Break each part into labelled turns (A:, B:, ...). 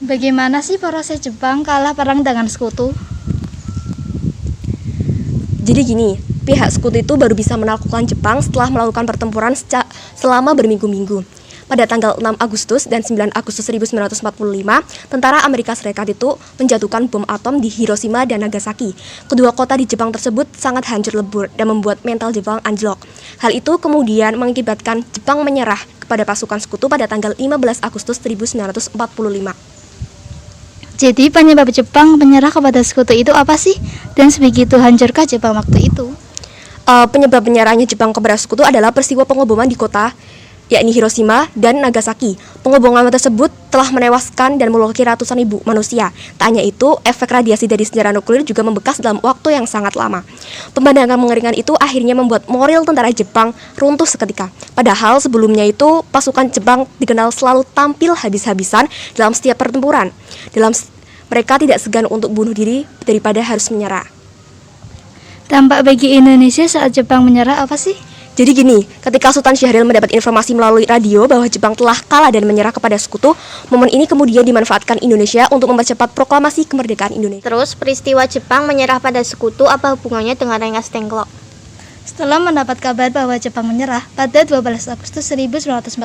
A: Bagaimana sih proses Jepang kalah perang dengan sekutu?
B: Jadi gini, pihak sekutu itu baru bisa menaklukkan Jepang setelah melakukan pertempuran selama berminggu-minggu. Pada tanggal 6 Agustus dan 9 Agustus 1945, tentara Amerika Serikat itu menjatuhkan bom atom di Hiroshima dan Nagasaki. Kedua kota di Jepang tersebut sangat hancur lebur dan membuat mental Jepang anjlok. Hal itu kemudian mengakibatkan Jepang menyerah kepada pasukan sekutu pada tanggal 15 Agustus 1945.
A: Jadi penyebab Jepang menyerah kepada sekutu itu apa sih? Dan sebegitu hancurkah Jepang waktu itu?
B: Penyebab penyerahnya Jepang kepada sekutu adalah peristiwa pengeboman di kota yakni Hiroshima dan Nagasaki. Pengeboman tersebut telah menewaskan dan melukai ratusan ribu manusia. Tak hanya itu, efek radiasi dari senjata nuklir juga membekas dalam waktu yang sangat lama. Pemandangan mengerikan itu akhirnya membuat moral tentara Jepang runtuh seketika. Padahal sebelumnya itu pasukan Jepang dikenal selalu tampil habis-habisan dalam setiap pertempuran. Mereka tidak segan untuk bunuh diri daripada harus menyerah.
A: Dampak bagi Indonesia saat Jepang menyerah apa sih?
B: Jadi gini, ketika Sultan Syahrir mendapat informasi melalui radio bahwa Jepang telah kalah dan menyerah kepada sekutu, momen ini kemudian dimanfaatkan Indonesia untuk mempercepat proklamasi kemerdekaan Indonesia.
C: Terus peristiwa Jepang menyerah pada sekutu apa hubungannya dengan Rengas Dengklok?
A: Setelah mendapat kabar bahwa Jepang menyerah, pada 12 Agustus 1945,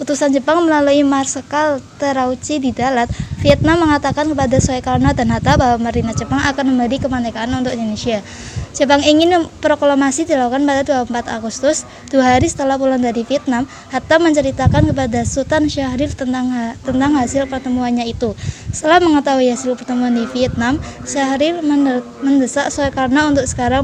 A: utusan Jepang melalui Marsekal Terauchi di Dalat, Vietnam mengatakan kepada Soekarno dan Hatta bahwa Marina Jepang akan memberi kemerdekaan untuk Indonesia. Jepang ingin proklamasi dilakukan pada 24 Agustus, 2 hari setelah pulang dari Vietnam. Hatta menceritakan kepada Sultan Syahrir tentang hasil pertemuannya itu. Setelah mengetahui hasil pertemuan di Vietnam, Syahrir mendesak Soekarno untuk sekarang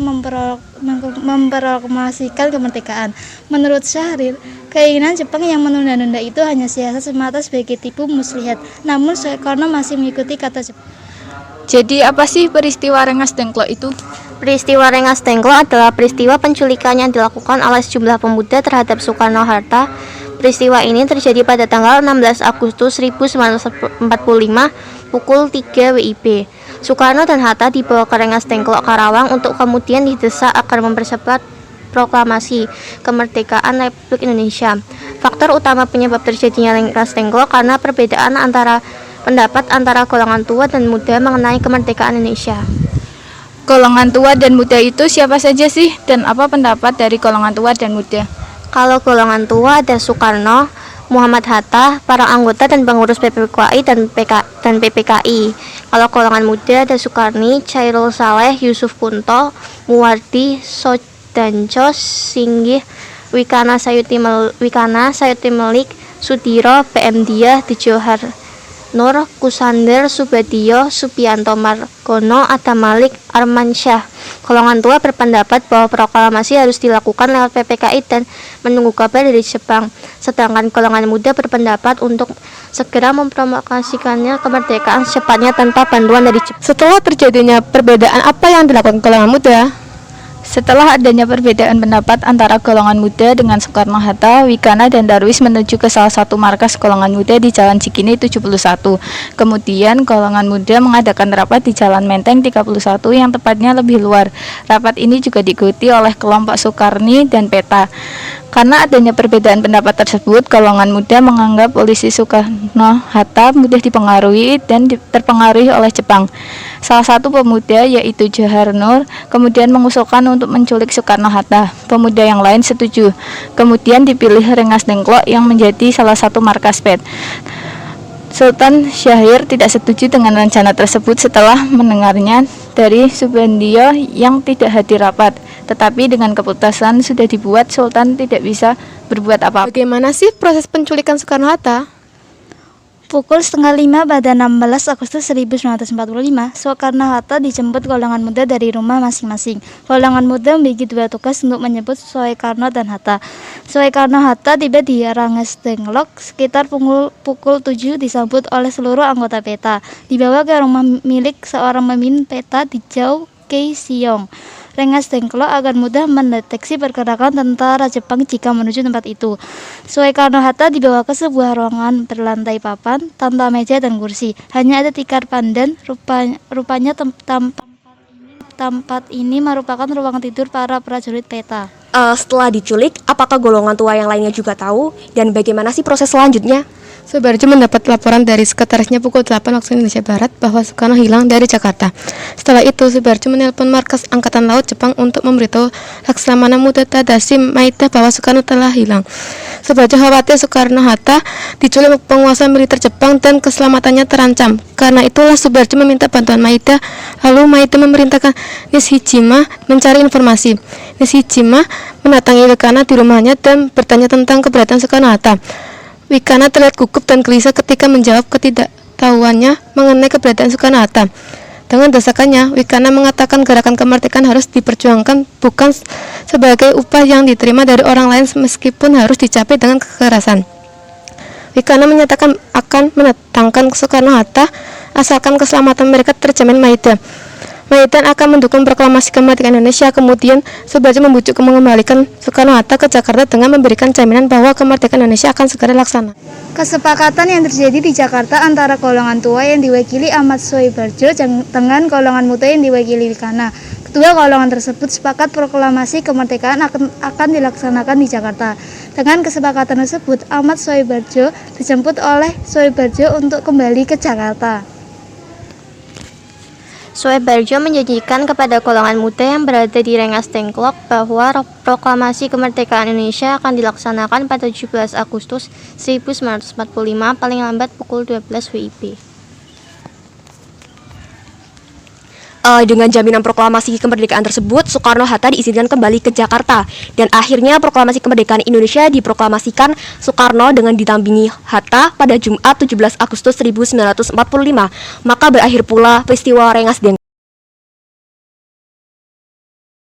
A: memproklamasikan kemerdekaan. Menurut Syahrir, keinginan Jepang yang menunda-nunda itu hanya siasat semata sebagai tipu muslihat. Namun Soekarno masih mengikuti kata Jepang.
D: Jadi apa sih peristiwa Rengas Dengklok itu?
C: Peristiwa Rengas Dengklok adalah peristiwa penculikan yang dilakukan oleh sejumlah pemuda terhadap Soekarno-Hatta. Peristiwa ini terjadi pada tanggal 16 Agustus 1945 pukul 3 WIB. Soekarno dan Hatta dibawa ke Rengas Dengklok Karawang untuk kemudian didesak agar mempercepat proklamasi kemerdekaan Republik Indonesia. Faktor utama penyebab terjadinya Rengas Dengklok karena perbedaan pendapat antara golongan tua dan muda mengenai kemerdekaan Indonesia.
D: Golongan tua dan muda itu siapa saja sih? Dan apa pendapat dari golongan tua dan muda?
C: Kalau golongan tua ada Soekarno, Muhammad Hatta, para anggota dan pengurus PPKI dan PPKI. Kalau golongan muda ada Soekarni, Chairul Saleh, Yusuf Kunto, Muwardi, Soedanco, Singgih, Wikana Sayuti Melik, Sudiro, PM Diah, Tejohar Nur, Kusander, Subadio, Supianto Margono, Adam Malik, Armansyah. Golongan tua berpendapat bahwa proklamasi harus dilakukan lewat PPKI dan menunggu kabar dari Jepang. Sedangkan golongan muda berpendapat untuk segera memproklamasikannya kemerdekaan secepatnya tanpa bantuan dari Jepang.
B: Setelah terjadinya perbedaan, apa yang dilakukan golongan muda?
D: Setelah adanya perbedaan pendapat antara golongan muda dengan Soekarno-Hatta, Wikana dan Darwis menuju ke salah satu markas golongan muda di Jalan Cikini 71. Kemudian golongan muda mengadakan rapat di Jalan Menteng 31 yang tepatnya lebih luar. Rapat ini juga diikuti oleh kelompok Soekarni dan Peta. Karena adanya perbedaan pendapat tersebut, golongan muda menganggap polisi Soekarno-Hatta mudah dipengaruhi dan terpengaruhi oleh Jepang. Salah satu pemuda, yaitu Johar Nur, kemudian mengusulkan untuk menculik Soekarno-Hatta. Pemuda yang lain setuju. Kemudian dipilih Rengas Dengklok yang menjadi salah satu markas PET. Sultan Syahrir tidak setuju dengan rencana tersebut setelah mendengarnya dari Subandio yang tidak hadir rapat. Tetapi dengan keputusan sudah dibuat, Sultan tidak bisa berbuat apa-apa.
B: Bagaimana sih proses penculikan Soekarno-Hatta?
A: Pukul 4:30 pada 16 Agustus 1945, Soekarno-Hatta dijemput golongan muda dari rumah masing-masing. Golongan muda membagi dua tugas untuk menyebut Soekarno dan Hatta. Soekarno-Hatta tiba di Rengas Dengklok sekitar pukul 7 disambut oleh seluruh anggota PETA. Dibawa ke rumah milik seorang pemimpin PETA di Jau Kei Siong. Rengas Dengklok agar mudah mendeteksi pergerakan tentara Jepang jika menuju tempat itu. Soekarno-Hatta dibawa ke sebuah ruangan berlantai papan tanpa meja dan kursi. Hanya ada tikar pandan. Rupanya tempat ini merupakan ruang tidur para prajurit PETA.
B: Setelah diculik, apakah golongan tua yang lainnya juga tahu? Dan bagaimana sih proses selanjutnya?
E: Subarjo mendapat laporan dari sekretarisnya pukul 8 waktu Indonesia Barat bahwa Soekarno hilang dari Jakarta. Setelah itu, Subarjo menelpon markas Angkatan Laut Jepang untuk memberitahu Laksamana Muda Tadashi Maeda bahwa Soekarno telah hilang. Subarjo khawatir Soekarno-Hatta diculik penguasa militer Jepang dan keselamatannya terancam. Karena itulah Subarjo meminta bantuan Maeda. Lalu Maeda memerintahkan Nishijima mencari informasi. Nishijima mendatangi Wikana di rumahnya dan bertanya tentang keberadaan Soekarno-Hatta. Wikana terlihat gugup dan gelisah ketika menjawab ketidaktahuannya mengenai keberadaan Soekarno-Hatta. Dengan desakannya, Wikana mengatakan gerakan kemerdekaan harus diperjuangkan bukan sebagai upah yang diterima dari orang lain meskipun harus dicapai dengan kekerasan. Wikana menyatakan akan mendatangkan Soekarno-Hatta asalkan keselamatan mereka terjamin. Maeda akan mendukung proklamasi kemerdekaan Indonesia. Kemudian Subarjo membujuk mengembalikan Soekarno-Hatta ke Jakarta dengan memberikan jaminan bahwa kemerdekaan Indonesia akan segera dilaksanakan.
A: Kesepakatan yang terjadi di Jakarta antara golongan tua yang diwakili Ahmad Soebarjo dengan golongan muda yang diwakili Wikana. Kedua golongan tersebut sepakat proklamasi kemerdekaan akan dilaksanakan di Jakarta. Dengan kesepakatan tersebut, Ahmad Soebarjo dijemput oleh Soebarjo untuk kembali ke Jakarta.
C: Soebarjo menjanjikan kepada golongan muda yang berada di Rengas Dengklok bahwa proklamasi kemerdekaan Indonesia akan dilaksanakan pada 17 Agustus 1945 paling lambat pukul 12 WIB.
B: Dengan jaminan proklamasi kemerdekaan tersebut, Soekarno-Hatta diizinkan kembali ke Jakarta. Dan akhirnya proklamasi kemerdekaan Indonesia diproklamasikan Soekarno dengan didampingi Hatta pada Jumat 17 Agustus 1945. Maka berakhir pula peristiwa Rengas Dengklok.